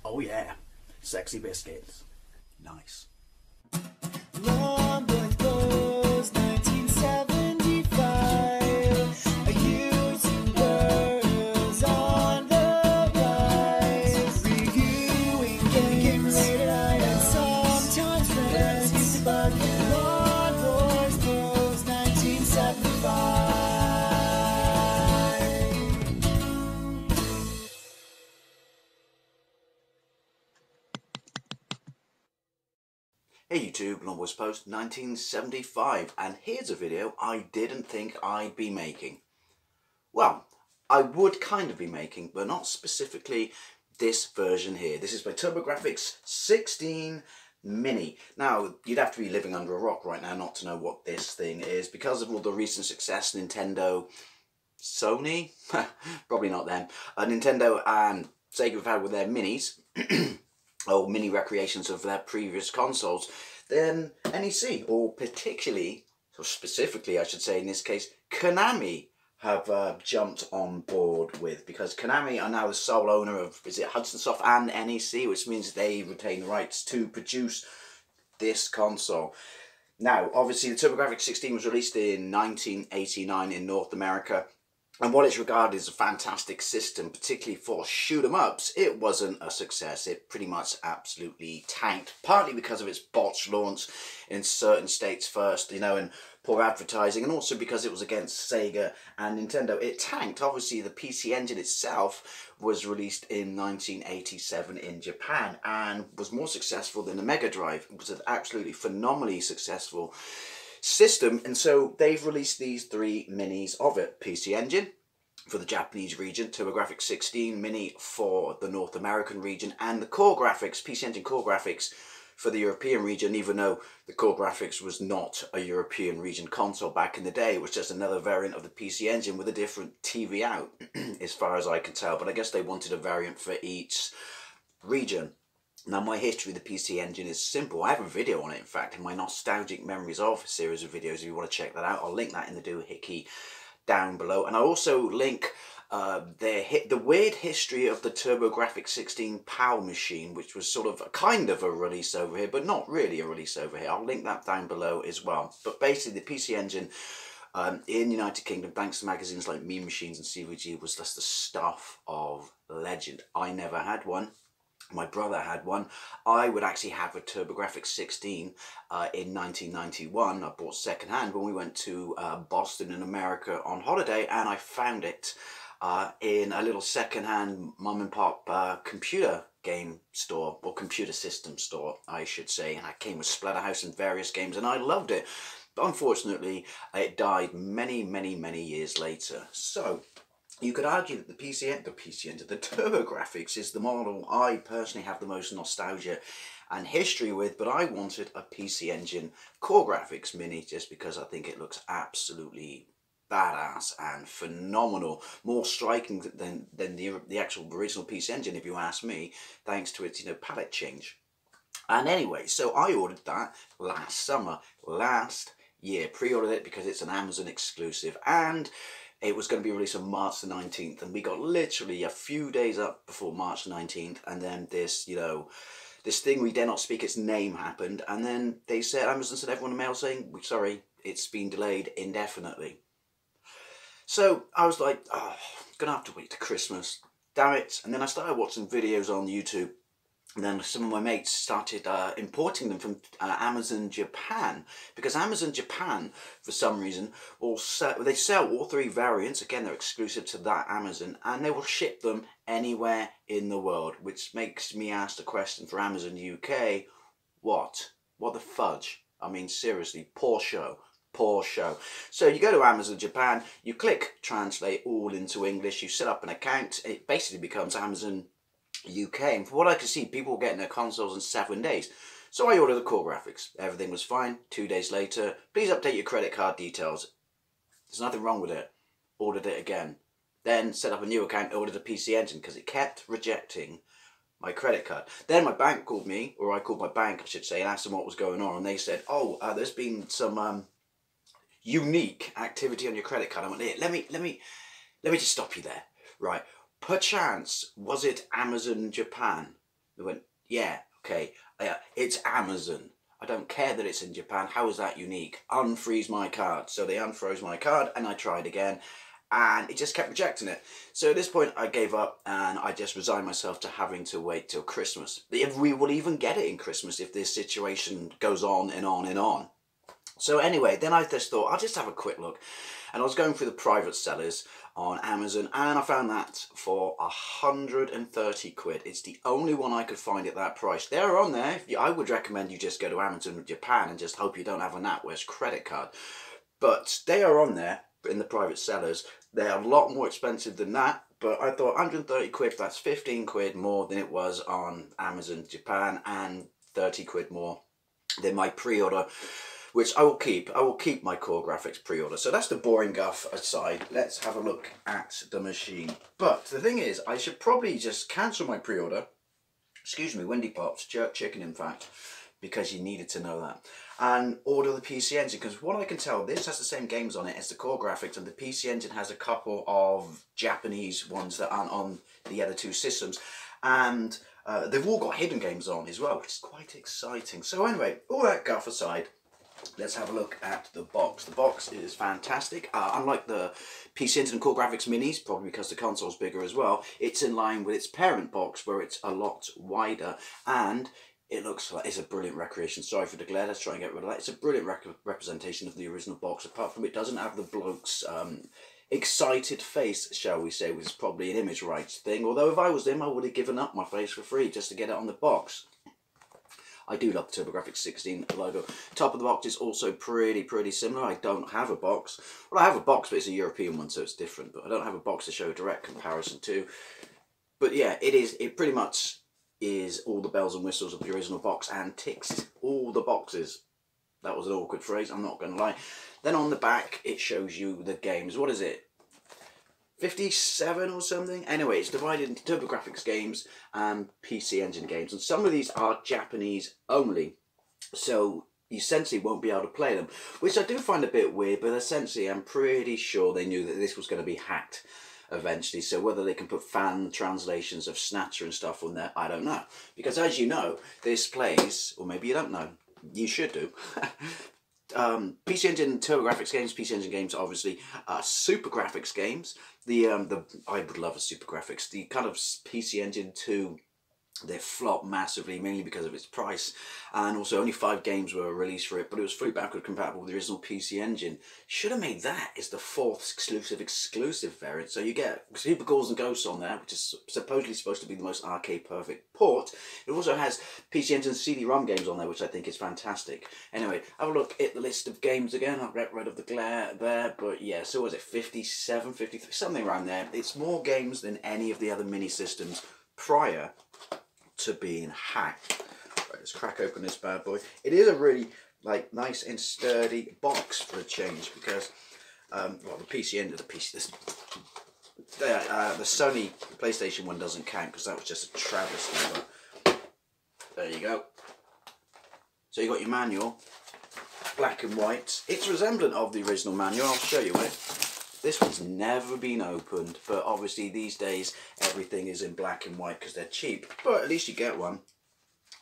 Oh yeah, sexy biscuits. Nice. Long boy clothes, 1975. A YouTuber is on the rise. Reviewing games late at night and sometimes friends used to bug him. Long boys clothes, 1975. Hey YouTube, Longboys Post 1975, and here's a video I didn't think I'd be making. Well, I would kind of be making, but not specifically this version here. This is by Turbografx 16 Mini. Now, you'd have to be living under a rock right now not to know what this thing is, because of all the recent success Nintendo, Sony? Probably not them. Nintendo and Sega have had with their minis. Or mini recreations of their previous consoles, then NEC, or particularly, or specifically I should say in this case, Konami have jumped on board with, because Konami are now the sole owner of, is it Hudson Soft and NEC, which means they retain the rights to produce this console. Now, obviously the Turbografx 16 was released in 1989 in North America, and while it's regarded as a fantastic system, particularly for shoot-em-ups, it wasn't a success. It pretty much absolutely tanked, partly because of its botched launch in certain states first, you know, and poor advertising, and also because it was against Sega and Nintendo. It tanked. Obviously, the PC Engine itself was released in 1987 in Japan and was more successful than the Mega Drive. It was an absolutely phenomenally successful system, and so they've released these three minis of it. PC Engine for the Japanese region, Turbografx 16 Mini for the North American region, and the Core Graphics, PC Engine Core Graphics for the European region, even though the Core Graphics was not a European region console back in the day. It was just another variant of the PC Engine with a different TV out, as far as I can tell, but I guess they wanted a variant for each region. Now, my history of the PC Engine is simple. I have a video on it, in fact, in my Nostalgic Memories of series of videos. If you want to check that out, I'll link that in the doohickey down below. And I'll also link the weird history of the Turbografx 16 PAL machine, which was sort of kind of a release over here, but not really a release over here. I'll link that down below as well. But basically, the PC Engine in the United Kingdom, thanks to magazines like Mean Machines and CVG, was just the stuff of legend. I never had one. My brother had one. I would actually have a Turbografx 16 in 1991. I bought secondhand when we went to Boston in America on holiday, and I found it in a little secondhand mum and pop computer game store, or computer system store, I should say. And I came with Splatterhouse and various games, and I loved it. But unfortunately, it died many, many, many years later. So you could argue that the Turbografx is the model I personally have the most nostalgia and history with, but I wanted a PC Engine Core Graphics Mini just because I think it looks absolutely badass and phenomenal, more striking than the actual original PC Engine, if you ask me, thanks to its, you know, palette change. And anyway, so I ordered that last year, pre-ordered it because it's an Amazon exclusive, and it was going to be released on March the 19th, and we got literally a few days up before March 19th, and then this, you know, this thing we dare not speak its name happened, and then they said, Amazon sent everyone a mail saying, we're sorry, it's been delayed indefinitely. So I was like, oh, I'm going to have to wait to Christmas, damn it. And then I started watching videos on YouTube, and then some of my mates started importing them from Amazon Japan, because Amazon Japan, for some reason, they sell all three variants. Again, they're exclusive to that Amazon, and they will ship them anywhere in the world, which makes me ask the question for Amazon UK, what the fudge? I mean, seriously, poor show. Poor show. So you go to Amazon Japan, you click translate all into English, you set up an account, it basically becomes Amazon UK, and from what I could see, people were getting their consoles in 7 days. So I ordered the Core Graphics. Everything was fine. 2 days later, please update your credit card details. There's nothing wrong with it. Ordered it again. Then set up a new account, ordered a PC Engine, because it kept rejecting my credit card. Then my bank called me, or I called my bank, I should say, and asked them what was going on, and they said, oh, there's been some unique activity on your credit card. I went, here, let me just stop you there. Right. Perchance, was it Amazon Japan? They went, yeah, okay, it's Amazon. I don't care that it's in Japan. How is that unique? Unfreeze my card. So they unfroze my card and I tried again and it just kept rejecting it. So at this point I gave up and I just resigned myself to having to wait till Christmas. If we will even get it in Christmas if this situation goes on and on and on. So anyway, then I just thought I'll just have a quick look. And I was going through the private sellers on Amazon and I found that for 130 quid. It's the only one I could find at that price. They're on there. I would recommend you just go to Amazon Japan and just hope you don't have a NatWest credit card. But they are on there in the private sellers. They are a lot more expensive than that. But I thought 130 quid, that's 15 quid more than it was on Amazon Japan and 30 quid more than my pre-order, which I will keep. I will keep my Turbografx pre-order. So that's the boring guff aside. Let's have a look at the machine. But the thing is, I should probably just cancel my pre-order. Excuse me, Windy Pops, jerk chicken in fact, because you needed to know that. And order the PC Engine, because what I can tell, this has the same games on it as the Turbografx, and the PC Engine has a couple of Japanese ones that aren't on the other two systems. And they've all got hidden games on as well, which is quite exciting. So anyway, all that guff aside, let's have a look at the box. The box is fantastic. Unlike the PC Engine and Turbografx Minis, probably because the console's bigger as well, it's in line with its parent box where it's a lot wider and it looks like it's a brilliant recreation. Sorry for the glare, let's try and get rid of that. It's a brilliant representation of the original box, apart from it doesn't have the bloke's excited face, shall we say, which is probably an image rights thing. Although if I was him, I would have given up my face for free just to get it on the box. I do love the Turbografx 16 logo. Top of the box is also pretty similar. I don't have a box. Well, I have a box, but it's a European one, so it's different. But I don't have a box to show a direct comparison to. But yeah, it pretty much is all the bells and whistles of the original box and ticks all the boxes. That was an awkward phrase, I'm not going to lie. Then on the back, it shows you the games. What is it? 57 or something? Anyway, it's divided into Turbografx games and PC Engine games. And some of these are Japanese only. So you essentially won't be able to play them. Which I do find a bit weird, but essentially I'm pretty sure they knew that this was going to be hacked eventually. So whether they can put fan translations of Snatcher and stuff on there, I don't know. Because as you know, this plays, or maybe you don't know, you should do. PC Engine Turbografx games, PC Engine games obviously, Supergraphics games. I would love a Supergraphics. The kind of PC Engine 2, they flopped massively, mainly because of its price, and also only 5 games were released for it, but it was fully backward compatible with the original PC Engine. Should have made that as the 4th exclusive variant. So you get Super Ghouls and Ghosts on there, which is supposedly supposed to be the most arcade perfect port. It also has PC Engine CD-ROM games on there, which I think is fantastic. Anyway, have a look at the list of games again. I'll get rid of the glare there, but yeah, so was it 57, 53, something around there. It's more games than any of the other mini systems prior to being hacked. Right, let's crack open this bad boy. It is a really nice and sturdy box for a change, because well, the PC end of the PC, the Sony PlayStation one doesn't count because that was just a travesty. But there you go. So you got your manual, black and white. It's resemblant of the original manual. I'll show you it. This one's never been opened, but obviously these days everything is in black and white because they're cheap, but at least you get one.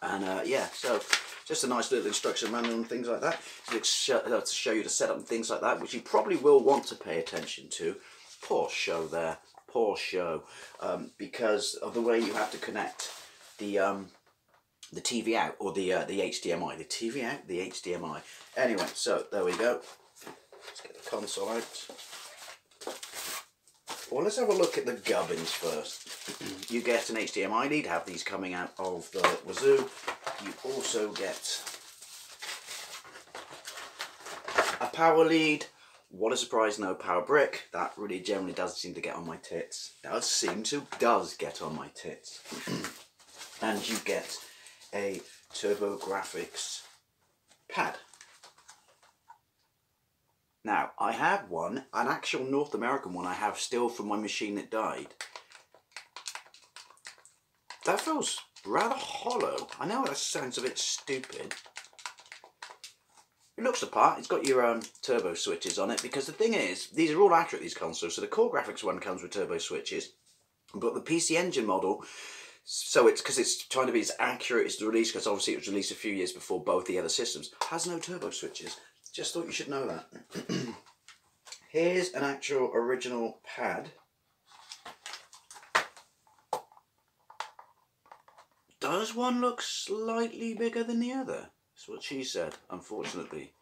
And yeah, so just a nice little instruction manual and things like that to show you the setup and things like that, which you probably will want to pay attention to. Poor show there, poor show, because of the way you have to connect the TV out, or the HDMI. The TV out, the HDMI. Anyway, so there we go. Let's get the console out. Well, let's have a look at the gubbins first. You get an HDMI lead, have these coming out of the wazoo. You also get a power lead. What a surprise, no power brick. That really generally does seem to get on my tits. Does get on my tits. And you get a Turbografx pad. Now, I have one, an actual North American one I have still from my machine that died. That feels rather hollow. I know that sounds a bit stupid. It looks the part. It's got your turbo switches on it, because the thing is, these are all accurate, these consoles. So the Turbografx one comes with turbo switches, but the PC Engine model So it's because it's trying to be as accurate as the release, because obviously it was released a few years before both the other systems. Has no turbo switches. Just thought you should know that. Here's an actual original pad. Does one look slightly bigger than the other? That's what she said, unfortunately.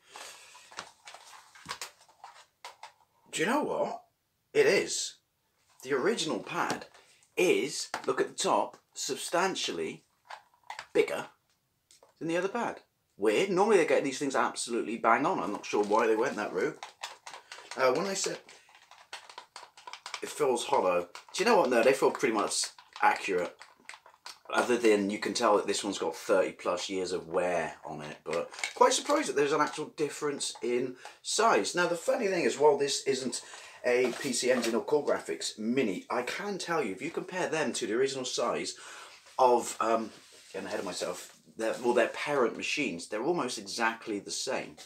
Do you know what? It is. The original pad is, look at the top, substantially bigger than the other pad. Weird. Normally they get these things absolutely bang on. I'm not sure why they went that route. When they said it feels hollow, do you know what? No, they feel pretty much accurate. Other than you can tell that this one's got 30 plus years of wear on it, but quite surprised that there's an actual difference in size. Now the funny thing is, while this isn't a PC Engine or Turbografx Mini, I can tell you, if you compare them to the original size of, getting ahead of myself, their parent machines, they're almost exactly the same.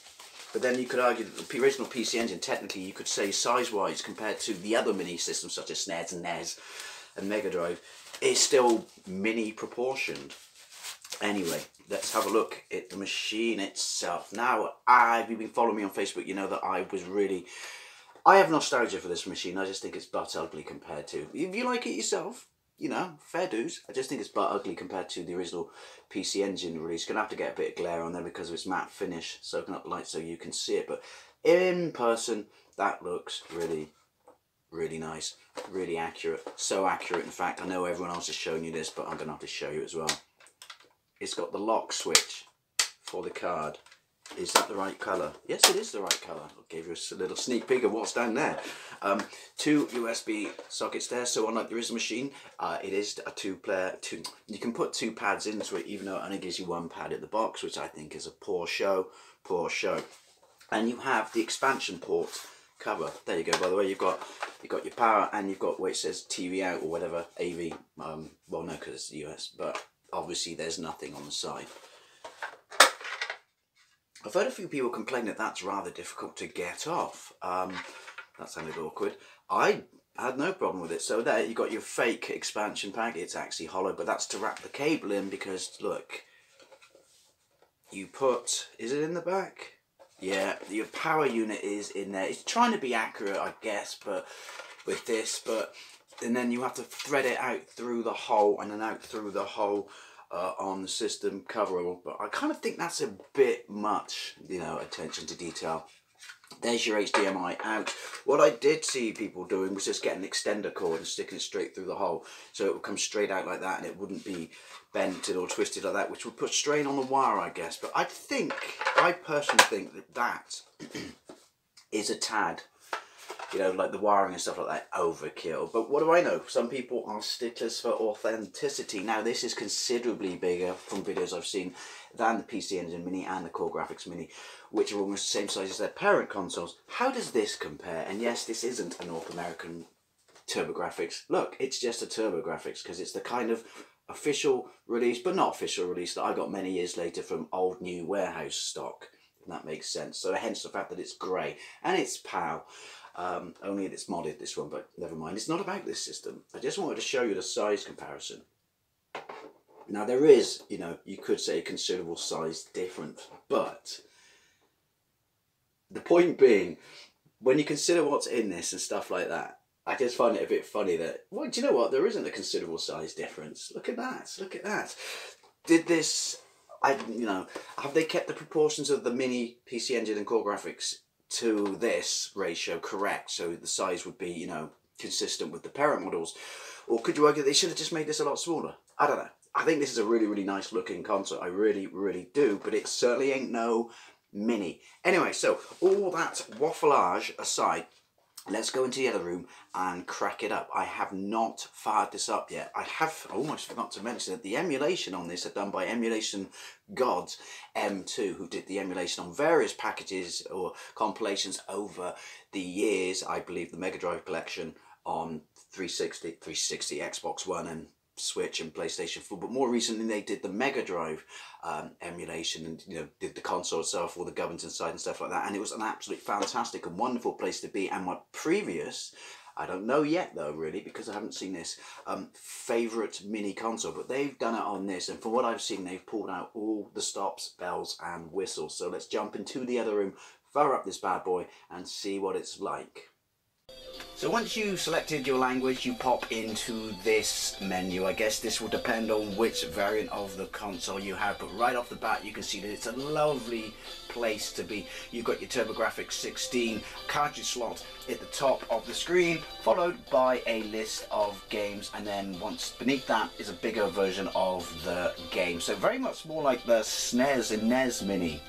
But then you could argue that the original PC Engine, technically you could say size-wise, compared to the other mini systems such as SNES and NES and Mega Drive, is still mini proportioned. Anyway, let's have a look at the machine itself. Now, if you've been following me on Facebook, you know that I have nostalgia for this machine. I just think it's butt ugly compared to, if you like it yourself, you know, fair dues. I just think it's butt ugly compared to the original PC Engine release. Gonna have to get a bit of glare on there because of its matte finish, soaking up light so you can see it. But in person, that looks really, really nice, really accurate. So accurate, in fact, I know everyone else has shown you this, but I'm gonna have to show you as well. It's got the lock switch for the card. Is that the right colour? Yes, it is the right colour. I'll give you a little sneak peek of what's down there. 2 USB sockets there, so unlike the original machine, it is a two-player. You can put 2 pads into it, even though it only gives you 1 pad at the box, which I think is a poor show. And you have the expansion port cover. There you go. By the way, you've got your power, and you've got where it says TV out or whatever, AV. Well, no, because it's the US, but obviously there's nothing on the side. I've heard a few people complain that that's rather difficult to get off. That sounded awkward. I had no problem with it. So there you got your fake expansion pack. It's actually hollow, but that's to wrap the cable in, because look, you put, is it in the back? Yeah, your power unit is in there. It's trying to be accurate, I guess, but with this, and then you have to thread it out through the hole and then out through the hole on the system coverall. But I kind of think that's a bit much, you know, attention to detail. There's your HDMI out. What I did see people doing was just getting an extender cord and sticking it straight through the hole, so it would come straight out like that and it wouldn't be bent or twisted like that, which would put strain on the wire, I guess. But I personally think that is a tad, you know, like the wiring and stuff like that, overkill. But what do I know? Some people are sticklers for authenticity. Now, this is considerably bigger from videos I've seen than the PC Engine Mini and the Turbografx Mini, which are almost the same size as their parent consoles. How does this compare? And yes, this isn't a North American Turbografx. Look, it's just a Turbografx, because it's the kind of official release, but not official release, that I got many years later from old new warehouse stock, if that makes sense. So hence the fact that it's grey and it's PAL. Only it's modded, this one, but never mind. It's not about this system. I just wanted to show you the size comparison. Now there is, you know, you could say a considerable size difference, but the point being, when you consider what's in this and stuff like that, I just find it a bit funny that, well, do you know what? There isn't a considerable size difference. Look at that. Look at that. Did this, you know, have they kept the proportions of the mini PC Engine and Turbografx to this ratio correct, so the size would be, you know, consistent with the parent models? Or could you argue they should have just made this a lot smaller? I don't know. I think this is a really, really nice looking console. I really, really do, but it certainly ain't no mini. Anyway, so all that waffleage aside, let's go into the other room and crack it up. I have not fired this up yet. I almost forgot to mention that the emulation on this are done by Emulation Gods M2, who did the emulation on various packages or compilations over the years. I believe the Mega Drive collection on 360, Xbox One and Switch and PlayStation 4, but more recently they did the Mega Drive emulation, and, you know, did the console itself, all the governance inside and stuff like that, and it was an absolutely fantastic and wonderful place to be. And my previous I don't know yet though, really, because I haven't seen this favourite mini console, but they've done it on this, and from what I've seen, they've pulled out all the stops, bells and whistles. So let's jump into the other room, fire up this bad boy and see what it's like. So once you've selected your language, you pop into this menu. I guess this will depend on which variant of the console you have, but right off the bat you can see that it's a lovely place to be. You've got your Turbografx 16 cartridge slot at the top of the screen, followed by a list of games, and then once beneath that is a bigger version of the game. So very much more like the SNES and NES Mini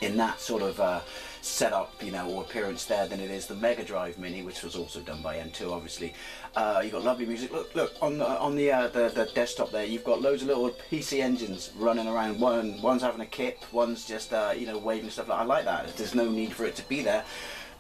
in that sort of setup, you know, or appearance there, than it is the Mega Drive Mini, which was also done by N2, obviously. You've got lovely music. Look on the desktop there. You've got loads of little PC engines running around. One's having a kip, one's just you know, waving stuff. I like that. There's no need for it to be there,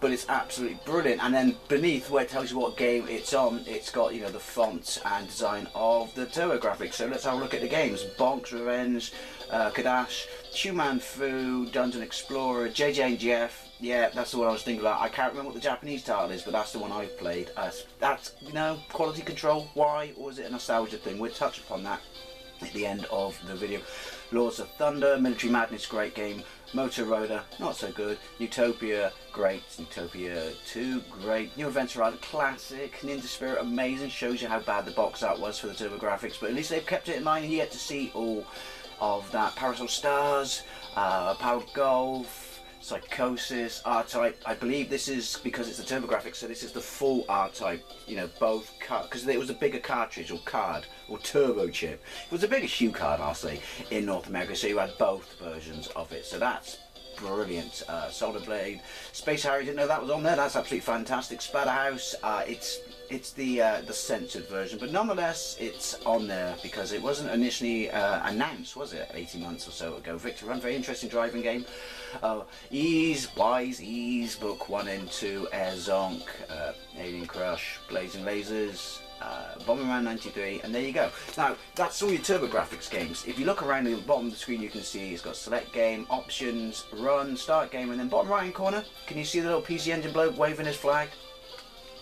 but it's absolutely brilliant. And then beneath, where it tells you what game it's on, it's got, you know, the font and design of the Turbografx. So let's have a look at the games. Bonk's Revenge, Kadash, Human Fu, Dungeon Explorer, JJ and Jeff. Yeah, that's the one I was thinking about. I can't remember what the Japanese title is, but that's the one I've played. That's, you know, quality control. Why? Or is it a nostalgia thing? We'll touch upon that at the end of the video. Lords of Thunder, Military Madness, great game. Motor Roader, not so good. Utopia, great. Utopia 2, great. New Adventure Island, classic. Ninja Spirit, amazing. Shows you how bad the box art was for the Turbografx, but at least they've kept it in mind, and you get to see all of that. Parasol Stars, Powered Golf, Psychosis, R-Type. I believe this is, because it's the Turbografx, so this is the full R-Type, you know, both, because it was a bigger cartridge or card, or turbo chip. It was a bigger shoe card, I'll say, in North America, so you had both versions of it, so that's brilliant. Solid Blade, Space Harrier, didn't know that was on there. That's absolutely fantastic. Splatterhouse, it's the censored version, but nonetheless it's on there because it wasn't initially announced, was it, 18 months or so ago. Victor Run, very interesting driving game. Ease, Wise, Ease, Book 1 and 2, Air Zonk, Alien Crush, Blazing Lasers, Bomberman 93, and there you go. Now, that's all your Turbografx games. If you look around at the bottom of the screen, you can see it's got Select Game, Options, Run, Start Game, and then bottom right hand corner, can you see the little PC Engine bloke waving his flag?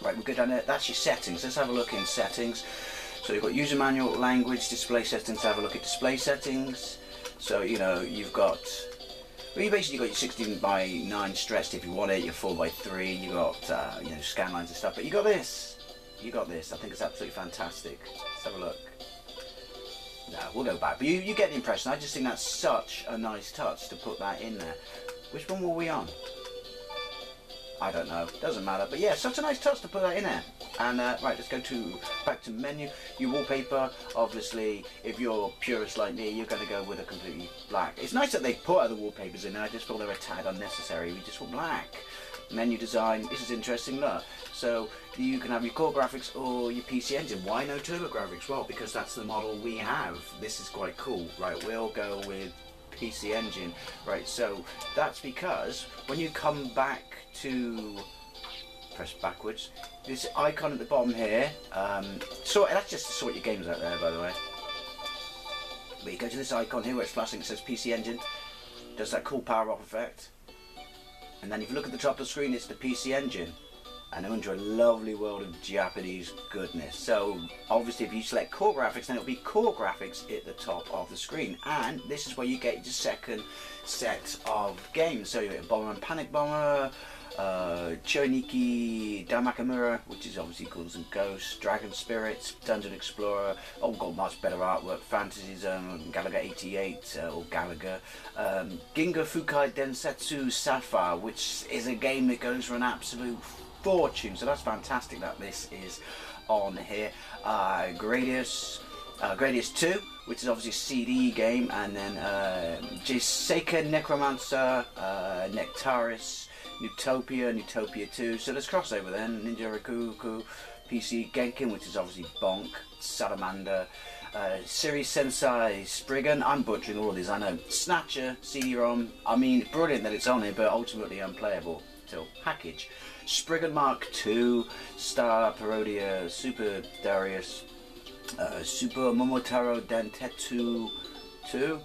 Right, we'll go down there. That's your settings. Let's have a look in settings. So you've got user manual, language, display settings. Have a look at display settings. So, you know, you've got, well, you basically got your 16 by 9 stretched if you want it, your 4 by 3, you got, you know, scan lines and stuff, but you got this. You got this. I think it's absolutely fantastic. Let's have a look. No, we'll go back. But you get the impression. I just think that's such a nice touch to put that in there. Which one were we on? I don't know, doesn't matter, but yeah, such a nice touch to put that in there. And right, let's go back to menu. Your wallpaper, obviously, if you're purist like me, you're going to go with a completely black. It's nice that they put other wallpapers in there. I just feel they're a tad unnecessary. We just want black. Menu design, this is interesting, look. So you can have your core graphics or your PC Engine. Why no Turbografx? Well, because that's the model we have. This is quite cool. Right, we'll go with PC Engine. Right, so that's because when you come back to press backwards, this icon at the bottom here, so that's just to sort your games out there, by the way. But you go to this icon here where it's flashing, it says PC Engine, does that cool power off effect, and then if you look at the top of the screen, it's the PC Engine. And I enjoy a lovely world of Japanese goodness. So obviously if you select core graphics, then it'll be core graphics at the top of the screen. And this is where you get your second set of games. So you get Bomberman Panic Bomber, Choniki Damakamura, which is obviously Ghouls and Ghosts, Dragon Spirits, Dungeon Explorer, oh, got much better artwork, Fantasy Zone, Galaga 88, or Galaga, Ginga Fukai Densetsu Sapphire, which is a game that goes for an absolute fortune, so that's fantastic that this is on here. Gradius 2, which is obviously a CD game, and then Jseika Necromancer, Nectaris, Utopia 2, so there's crossover then. Ninja Rikuku, PC Genkin, which is obviously Bonk, Salamander, Series Sensei, Spriggan, I'm butchering all of these, I know, Snatcher, CD-ROM, I mean, brilliant that it's on here, but ultimately unplayable till package. Spriggan Mark II, Star Parodia, Super Darius, Super Momotaro Dentetsu 2,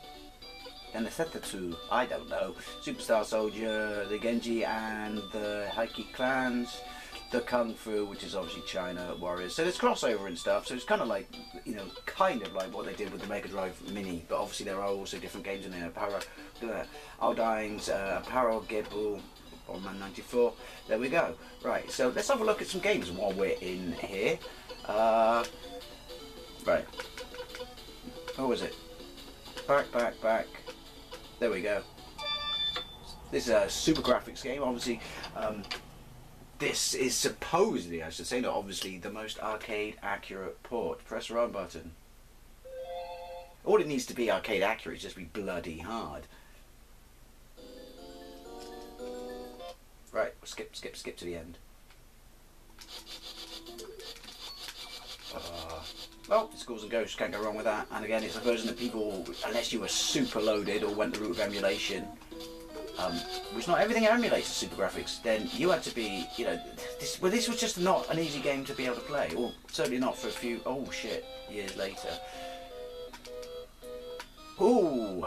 Dentetsu, I don't know, Superstar Soldier, the Genji and the Heike clans, the Kung Fu, which is obviously China Warriors. So there's crossover and stuff. So it's kind of like, you know, kind of like what they did with the Mega Drive Mini. But obviously there are also different games in there. Aldine's, Apparel, Gibble, Bomberman 94. There we go. Right, so let's have a look at some games while we're in here. Right. What was it? Back. There we go. This is a Turbografx game, obviously. This is supposedly, I should say, not obviously, the most arcade accurate port. Press the run button. All it needs to be arcade accurate is just be bloody hard. Right, skip to the end. Well, it's Ghouls and Ghosts, can't go wrong with that. And again, it's a version that people, unless you were super loaded or went the route of emulation, which not everything emulates the Turbografx, then you had to be, you know, this was just not an easy game to be able to play, or certainly not for a few, oh shit, years later. Ooh!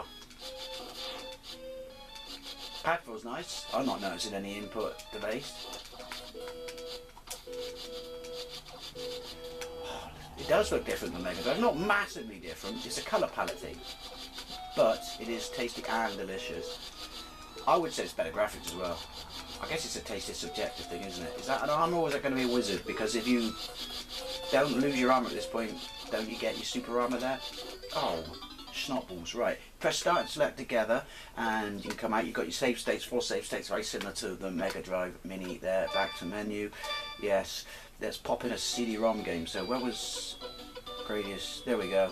Pad feels nice. I'm not noticing any input delays. It does look different than Mega Drive, not massively different, it's a colour palette thing, but it is tasty and delicious. I would say it's better graphics as well. I guess it's a tasty subjective thing, isn't it? Is that an armour or is that going to be a wizard? Because if you don't lose your armour at this point, don't you get your super armour there? Oh, snotballs, right. Press start and select together and you can come out. You've got your save states, 4 save states, very similar to the Mega Drive Mini there. Back to menu. Yes, let's pop in a CD-ROM game. So where was Gradius? There we go.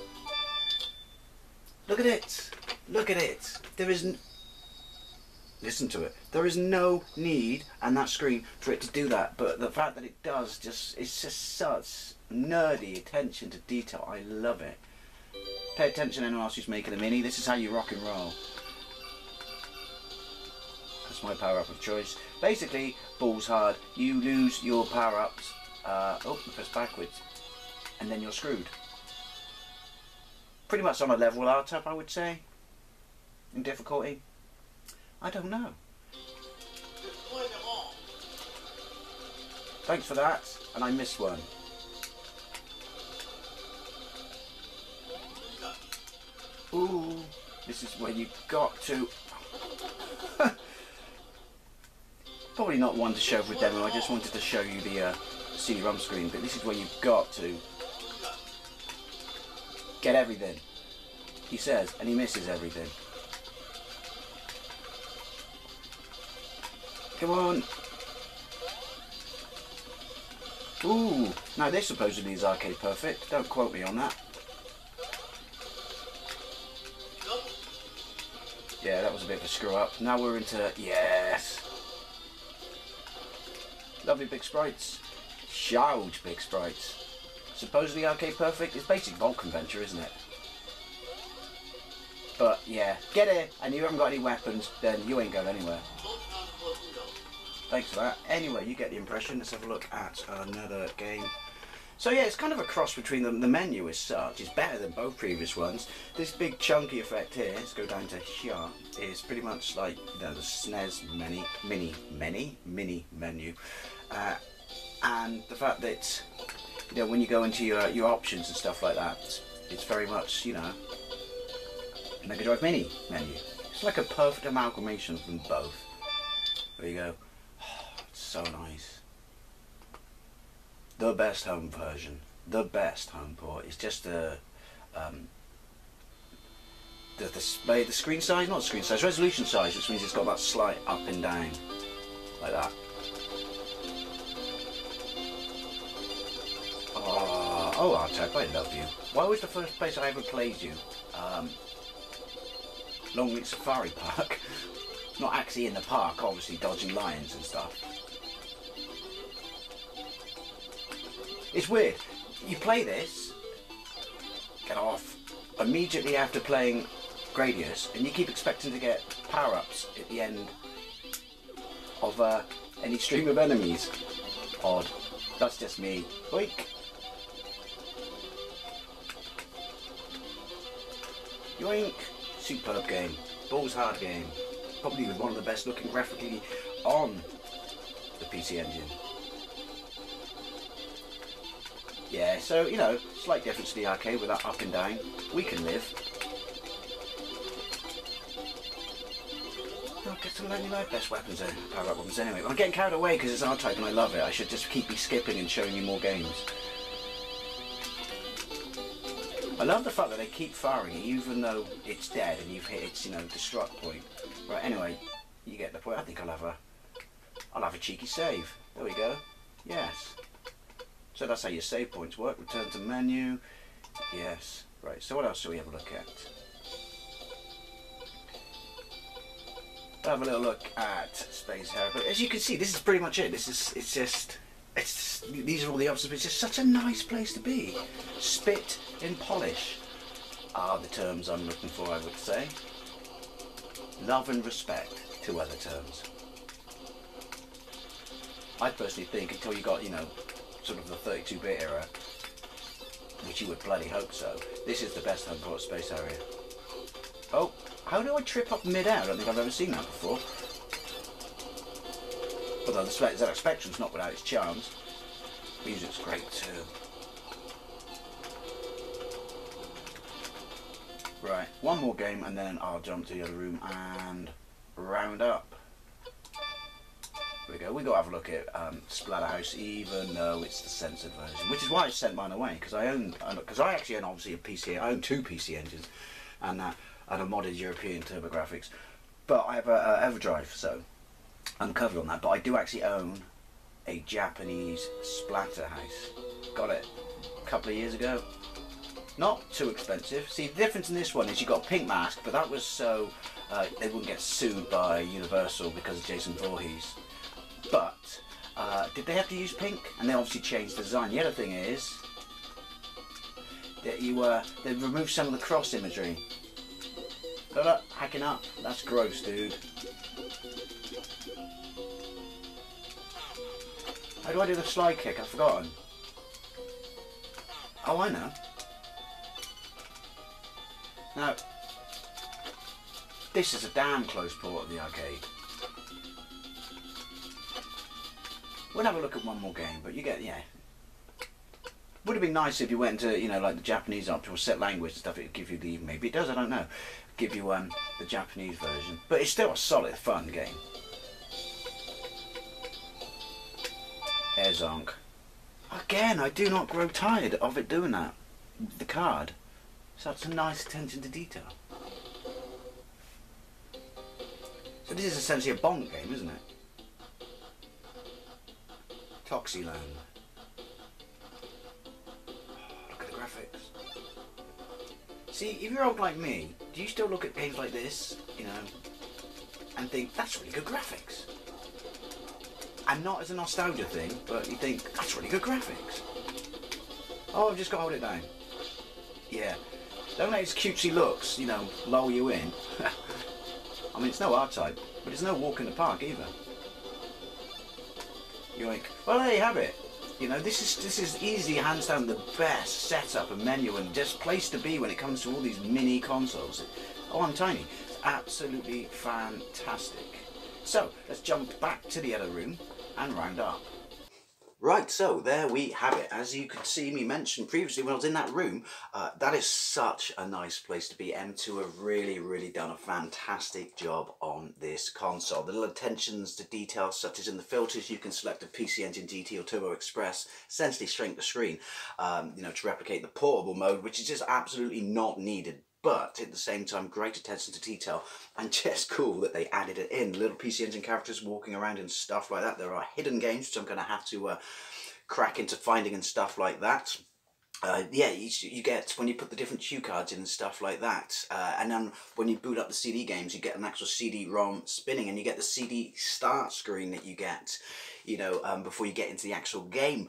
Look at it. Look at it. There isn't... Listen to it. There is no need on that screen for it to do that, but the fact that it does, it's just such nerdy attention to detail. I love it. Pay attention to anyone else who's making a Mini. This is how you rock and roll. That's my power up of choice. Basically, balls hard. You lose your power ups. Oh, press backwards, and then you're screwed. Pretty much on a level art up, I would say. In difficulty. I don't know. Thanks for that, and I missed one. Ooh, this is where you got to... Probably not one to show for a demo, I just wanted to show you the CD-ROM screen, but this is where you've got to get everything, he says, and he misses everything. Come on. Ooh, now this supposedly is arcade perfect. Don't quote me on that. Yeah, that was a bit of a screw up. Now we're into, yes. Lovely big sprites. Huge big sprites. Supposedly arcade perfect. It's basic Vulcan Venture, isn't it? But yeah, get it, and you haven't got any weapons, then you ain't going anywhere. Thanks for that. Anyway, you get the impression. Let's have a look at another game. So yeah, it's kind of a cross between them. The menu as such is better than both previous ones. This big chunky effect here, let's go down to here, is pretty much like, you know, the SNES mini menu. And the fact that, you know, when you go into your options and stuff like that, it's very much, you know, Mega Drive Mini menu. It's like a perfect amalgamation of them both. There you go. So nice. The best home version, the best home port. It's just the screen size, not screen size, resolution size, which means it's got that slight up and down, like that. Oh, R-Type, I love you. Why was the first place I ever played you? Longleat Safari Park. Not actually in the park, obviously dodging lions and stuff. It's weird. You play this, get off, immediately after playing Gradius, and you keep expecting to get power-ups at the end of any stream of enemies. Odd. That's just me. Boink. Yoink. Superb game. Balls hard game. Probably one of the best looking graphically on the PC Engine. Yeah, so, you know, slight difference to the arcade with that up and down. We can live. I'll get some lonely life best weapons then, power up weapons anyway. I'm getting carried away because it's R-Type and I love it. I should just keep skipping and showing you more games. I love the fact that they keep firing it even though it's dead and you've hit its, you know, destruct point. Right, anyway, you get the point. I think I'll have a cheeky save. There we go. Yes. So that's how your save points work. Return to menu. Yes. Right, so what else shall we have a look at? We'll have a little look at Space Harrier. But as you can see, this is pretty much it. These are all the options. It's just such a nice place to be. Spit and polish are the terms I'm looking for, I would say. Love and respect, two other terms. I personally think until you got, you know, sort of the 32-bit era, which you would bloody hope so, this is the best home port Space Harrier. Oh, how do I trip up mid-air? I don't think I've ever seen that before. Although the ZX Spectrum's not without its charms. Music's great too. Right, one more game and then I'll jump to the other room and round up. Here we go. We got to have a look at Splatterhouse, even though it's the censored version, which is why I sent mine away because I actually own obviously a PC. I own two PC engines and a modded European Turbografx, but I have a EverDrive, so I'm covered on that. But I do actually own a Japanese Splatterhouse. Got it a couple of years ago. Not too expensive. See, the difference in this one is you got a pink mask, but that was so they wouldn't get sued by Universal because of Jason Voorhees. But did they have to use pink? And they obviously changed the design. The other thing is that they removed some of the cross imagery. Got up, hacking up. That's gross, dude. How do I do the slide kick? I've forgotten. Oh, I know. Now, this is a damn close port of the arcade. We'll have a look at one more game, but you get, yeah. Would have been nice if you went to, you know, like the Japanese up to a set language and stuff. It'd give you the, maybe it does, I don't know, give you the Japanese version. But it's still a solid, fun game. Zonk. Again, I do not grow tired of it doing that. The card. Such a nice attention to detail. So this is essentially a Bonk game, isn't it? Toxyland. Oh, look at the graphics. See, if you're old like me, do you still look at games like this, you know, and think, that's really good graphics? And not as a nostalgia thing, but you think, that's really good graphics. Oh, I've just got to hold it down. Yeah. Don't let its cutesy looks, you know, lull you in. I mean, it's no R-Type, but it's no walk in the park either. You're like, well, there you have it. You know, this is easily hands down the best setup and menu and just place to be when it comes to all these mini consoles. Oh, I'm tiny. It's absolutely fantastic. So, let's jump back to the other room and round up. Right, so there we have it. As you could see me mention previously when I was in that room, that is such a nice place to be. M2 have really done a fantastic job on this console. The little attentions to detail, such as in the filters, you can select a PC Engine GT or Turbo Express, essentially shrink the screen, you know, to replicate the portable mode, which is just absolutely not needed. But at the same time, great attention to detail, and just cool that they added it in. Little PC Engine characters walking around and stuff like that. There are hidden games, which I'm going to have to crack into finding and stuff like that. Yeah, you get, when you put the different cue cards in and stuff like that, and then when you boot up the CD games, you get an actual CD-ROM spinning, and you get the CD start screen that you get, you know, before you get into the actual game.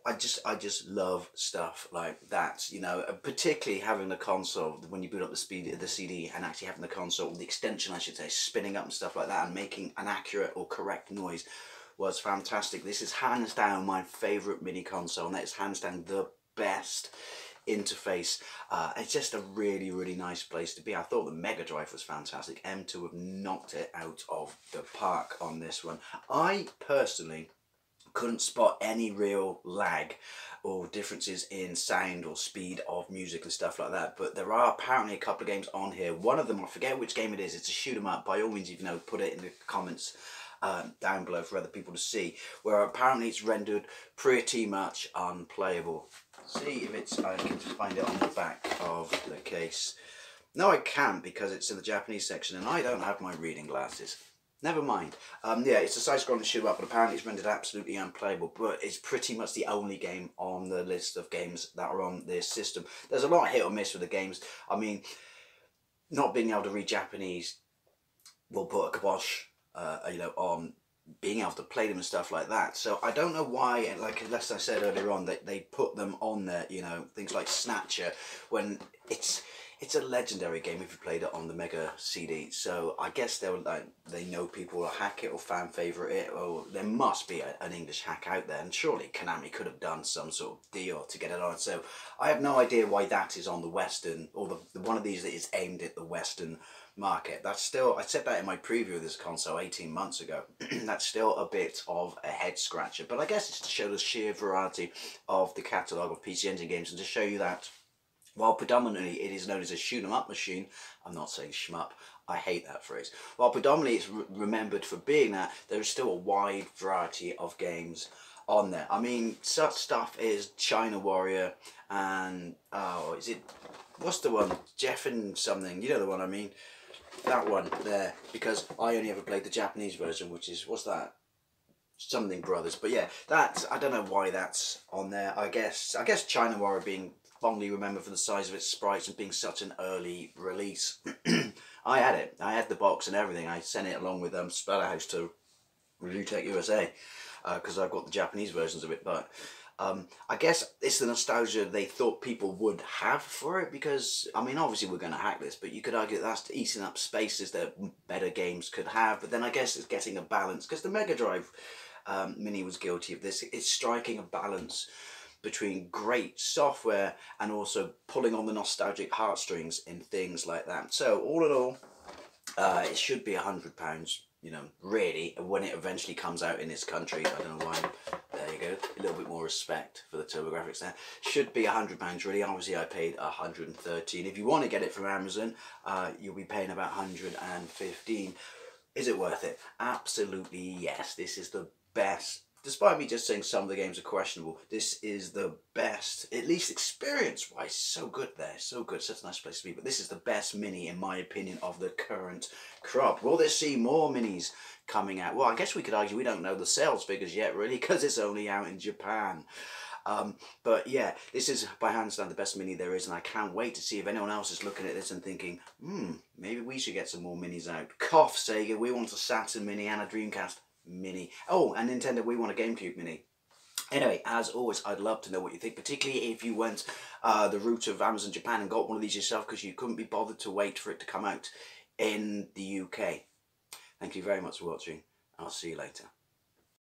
I just love stuff like that, you know, particularly having the console, when you boot up the CD and actually having the console, the extension I should say, spinning up and stuff like that and making an accurate or correct noise was fantastic. This is hands down my favourite mini console, and that is hands down the best interface. It's just a really nice place to be. I thought the Mega Drive was fantastic. M2 have knocked it out of the park on this one. I personally couldn't spot any real lag or differences in sound or speed of music and stuff like that. But there are apparently a couple of games on here. One of them, I forget which game it is, it's a shoot 'em up. By all means, if you know, put it in the comments down below for other people to see, where apparently it's rendered pretty much unplayable. See if it's, I can find it on the back of the case. No, I can't, because it's in the Japanese section and I don't have my reading glasses. Never mind. Yeah, it's a side-scrolling shoot 'em up, but apparently it's rendered absolutely unplayable. But it's pretty much the only game on the list of games that are on this system. There's a lot of hit or miss with the games. I mean, not being able to read Japanese will put a kibosh, you know, on being able to play them and stuff like that. So I don't know why, like as I said earlier on, that they put them on there, you know, things like Snatcher, when it's a legendary game if you played it on the Mega CD. So I guess they were like, they know people will hack it or fan favourite it, or there must be an English hack out there, and surely Konami could have done some sort of deal to get it on. So I have no idea why that is on the Western, or the one of these that is aimed at the Western market. That's still, I said that in my preview of this console 18 months ago, that's still a bit of a head scratcher, but I guess it's to show the sheer variety of the catalogue of PC Engine games, and to show you that while predominantly it is known as a shoot 'em up machine, I'm not saying shmup, I hate that phrase, while predominantly it's remembered for being that, there is still a wide variety of games on there. I mean, such stuff is China Warrior and, oh, is it, what's the one, Jeff and something, you know the one I mean, that one there, because I only ever played the Japanese version, which is, what's that, something Brothers. But yeah, that's, I don't know why that's on there. I guess China Warrior being fondly remembered for the size of its sprites and being such an early release. I had it. I had the box and everything. I sent it along with Splatterhouse to Review Tech USA because I've got the Japanese versions of it. But I guess it's the nostalgia they thought people would have for it, because, I mean, obviously we're going to hack this, but you could argue that that's eating up spaces that better games could have. But then I guess it's getting a balance, because the Mega Drive Mini was guilty of this. It's striking a balance between great software and also pulling on the nostalgic heartstrings in things like that. So all in all, it should be £100, you know, really, when it eventually comes out in this country. I don't know why. There you go, a little bit more respect for the Turbografx there. Should be £100 really. Obviously I paid 113. If you want to get it from Amazon, you'll be paying about 115. Is it worth it? Absolutely yes. This is the best. Despite me just saying some of the games are questionable, this is the best, at least experience-wise. So good there, so good, such a nice place to be. But this is the best Mini, in my opinion, of the current crop. Will there see more Minis coming out? Well, I guess we could argue we don't know the sales figures yet, really, because it's only out in Japan. But yeah, this is by hands down the best Mini there is, and I can't wait to see if anyone else is looking at this and thinking, maybe we should get some more Minis out. Cough, Sega, we want a Saturn Mini and a Dreamcast Mini. Oh, and Nintendo, we want a GameCube Mini. Anyway, as always, I'd love to know what you think, particularly if you went the route of Amazon Japan and got one of these yourself because you couldn't be bothered to wait for it to come out in the UK. Thank you very much for watching. I'll see you later.